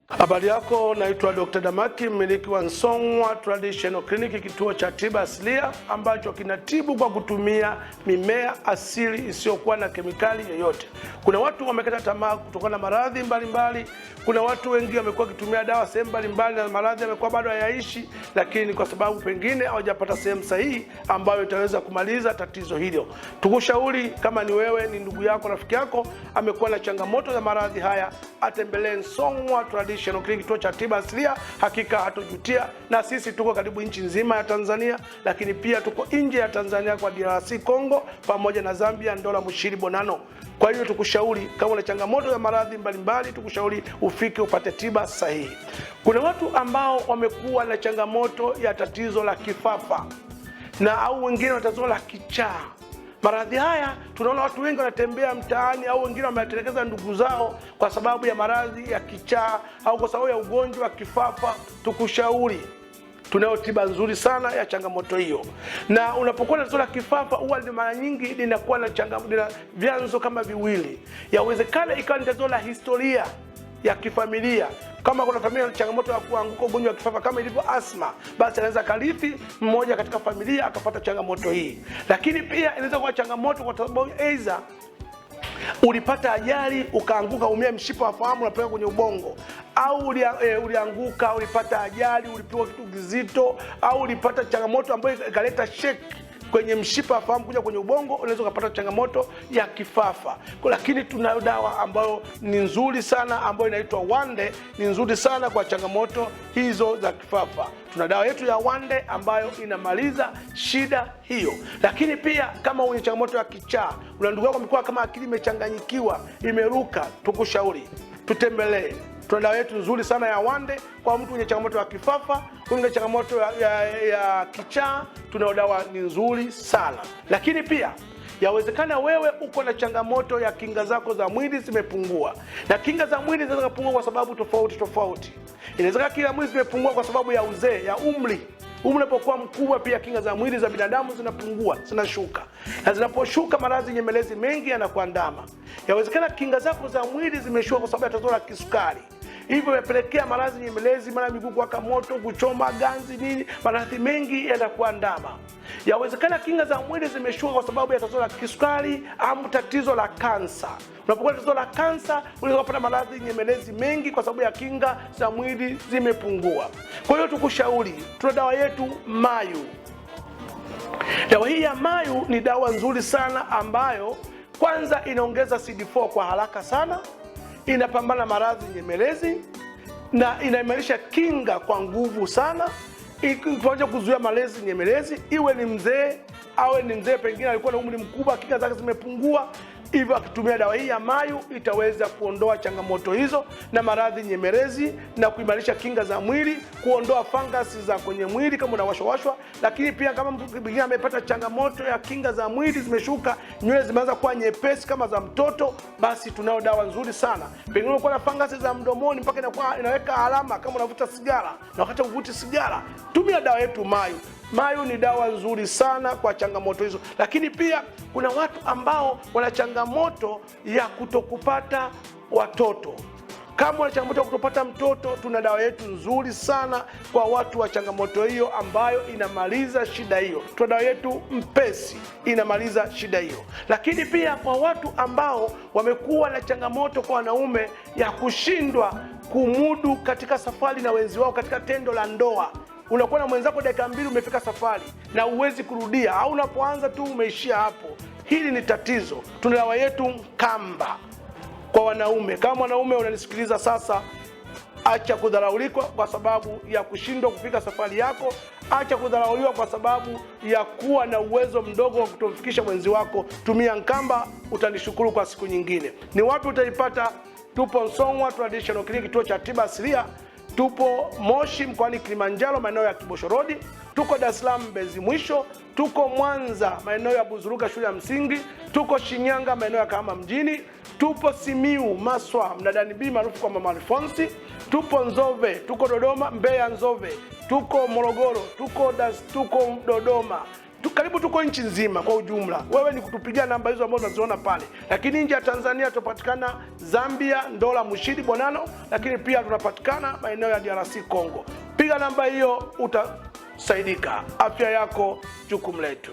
Habari yako, naitwa Dr. Damaki, mmiliki wa Song'wa Traditional Clinic, kituo cha tiba asilia ambacho kinatibu kwa kutumia mimea asili isiyokuwa na kemikali yoyote. Kuna watu wamekata tamaa kutokana na maradhi mbalimbali. Kuna watu wengi wamekuwa kitumia dawa sehemu mbalimbali na maradhi yamekuwa bado hayaishi, lakini kwa sababu pengine hawajapata sehemu sahihi ambayo itaweza kumaliza tatizo hilo. Tukushauri, kama ni wewe, ni ndugu yako, rafiki yako amekuwa na changamoto za maradhi haya, atembelee Song'wa Traditional Clinic, kituo cha tiba asilia. Hakika hatojutia. Na sisi tuko karibu nchi nzima ya Tanzania, lakini pia tuko nje ya Tanzania kwa DRC Congo pamoja na Zambia, Ndola, Mushiri, Bonano. Kwa hiyo tukushauri, kama una changamoto ya maradhi mbalimbali, tukushauri ufike upate tiba sahihi. Kuna watu ambao wamekuwa na changamoto ya tatizo la kifafa na au wengine na tatizo la kichaa. Maradhi haya tunaona watu wengi wanatembea mtaani au wengine wametelekeza ndugu zao kwa sababu ya maradhi ya kichaa au kwa sababu ya ugonjwa wa kifafa. Tukushauri, tunayo tiba nzuri sana ya changamoto hiyo. Na unapokuwa na tatizo la kifafa, huwa mara nyingi linakuwa na vyanzo kama viwili. Yawezekana ikawa ni tatizo la historia ya kifamilia. Kama kuna familia na changamoto ya kuanguka ugonjwa wa kifafa kama ilivyo asma, basi anaweza karithi mmoja katika familia akapata changamoto hii. Lakini pia inaweza kuwa changamoto kwa sababu aidha ulipata ajali ukaanguka, umia mshipa wa fahamu unapeleka kwenye ubongo, au ulianguka, ulipata ajali, ulipigwa kitu kizito, au ulipata changamoto ambayo ikaleta sheki kwenye mshipa wa fahamu kuja kwenye ubongo, unaweza kupata changamoto ya kifafa. Lakini tunayo dawa ambayo ni nzuri sana ambayo inaitwa Wande, ni nzuri sana kwa changamoto hizo za kifafa. Tuna dawa yetu ya Wande ambayo inamaliza shida hiyo. Lakini pia kama una changamoto ya kichaa, una ndugu yako amekuwa kama akili imechanganyikiwa, imeruka, tukushauri tutembelee. Tuna dawa yetu nzuri sana ya Wande kwa mtu mwenye changamoto ya kifafa, mwenye changamoto ya kichaa, tuna dawa ni nzuri sana. Lakini pia yawezekana wewe uko na changamoto ya kinga zako za mwili zimepungua. Na kinga za mwili zinaweza kupungua kwa sababu tofauti. Inawezekana kinga za mwili zimepungua kwa sababu ya uzee, ya umri. Unapokuwa mkubwa pia kinga za mwili za binadamu zinapungua, zinashuka. Na zinaposhuka, maradhi nyemelezi mengi yanakuandama. Yawezekana kinga zako za mwili zimeshuka kwa sababu ya tatizo la kisukari. Hivyo imepelekea maradhi nyemelezi, mara miguu kuwaka moto, kuchoma, ganzi, nini, maradhi mengi yanakuandama. Yawezekana kinga za mwili zimeshuka kwa sababu ya tatizo la kisukari au tatizo la kansa. Unapokuwa tatizo la kansa, unaweza kupata maradhi nyemelezi mengi kwa sababu ya kinga za mwili zimepungua. Kwa hiyo tukushauri, tuna dawa yetu Mayu. Dawa hii ya Mayu ni dawa nzuri sana ambayo kwanza inaongeza CD4 kwa haraka sana, inapambana maradhi nyemelezi na inaimarisha kinga kwa nguvu sana, ikiweza kuzuia malezi nyemelezi. Iwe ni mzee, awe ni mzee pengine alikuwa na umri mkubwa, kinga zake zimepungua, hivyo akitumia dawa hii ya Mayu itaweza kuondoa changamoto hizo na maradhi nyemelezi na kuimarisha kinga za mwili, kuondoa fangasi za kwenye mwili kama unawashwa. Lakini pia kama mtu mwingine amepata changamoto ya kinga za mwili zimeshuka, nywele zimeanza kuwa nyepesi kama za mtoto, basi tunao dawa nzuri sana. Pengine unakuwa na fangasi za mdomoni mpaka inaweka alama kama unavuta sigara, na wakati uvuti sigara, tumia dawa yetu Mayu. Mayu ni dawa nzuri sana kwa changamoto hizo. Lakini pia kuna watu ambao wana changamoto ya kutokupata watoto. Kama wana changamoto ya kutopata mtoto, tuna dawa yetu nzuri sana kwa watu wa changamoto hiyo ambayo inamaliza shida hiyo. Tuna dawa yetu Mpesi, inamaliza shida hiyo. Lakini pia kwa watu ambao wamekuwa na changamoto kwa wanaume ya kushindwa kumudu katika safari na wenzi wao katika tendo la ndoa. Unakuwa na mwenzako dakika 2 umefika safari na huwezi kurudia, au unapoanza tu umeishia hapo. Hili ni tatizo. Tuna dawa yetu Kamba kwa wanaume. Kama wanaume unanisikiliza sasa, acha kudharauliwa kwa sababu ya kushindwa kufika safari yako. Acha kudharauliwa kwa sababu ya kuwa na uwezo mdogo wa kutomfikisha mwenzi wako. Tumia Kamba, utanishukuru kwa siku nyingine. Ni wapi utaipata? Tupo Song'wa Traditional Clinic, kituo cha tiba asilia. Tupo Moshi mkoani Kilimanjaro, maeneo ya Kibosho Road. Tuko Dar es Salaam Mbezi Mwisho. Tuko Mwanza maeneo ya Buzuruga shule ya msingi. Tuko Shinyanga maeneo ya Kahama mjini. Tupo Simiu Maswa Mnadani B maarufu kwa Mama Alfonsi. Tupo Nzove, tuko Dodoma Mbeya Nzove. Tuko Morogoro, tuko Dodoma. karibu tuko nchi nzima kwa ujumla. Wewe ni kutupigia namba hizo ambazo unaziona pale, lakini nje ya Tanzania tunapatikana Zambia, Ndola, Mushidi, Bonano, lakini pia tunapatikana maeneo ya DRC Congo. Piga namba hiyo utasaidika. Afya yako jukumu letu.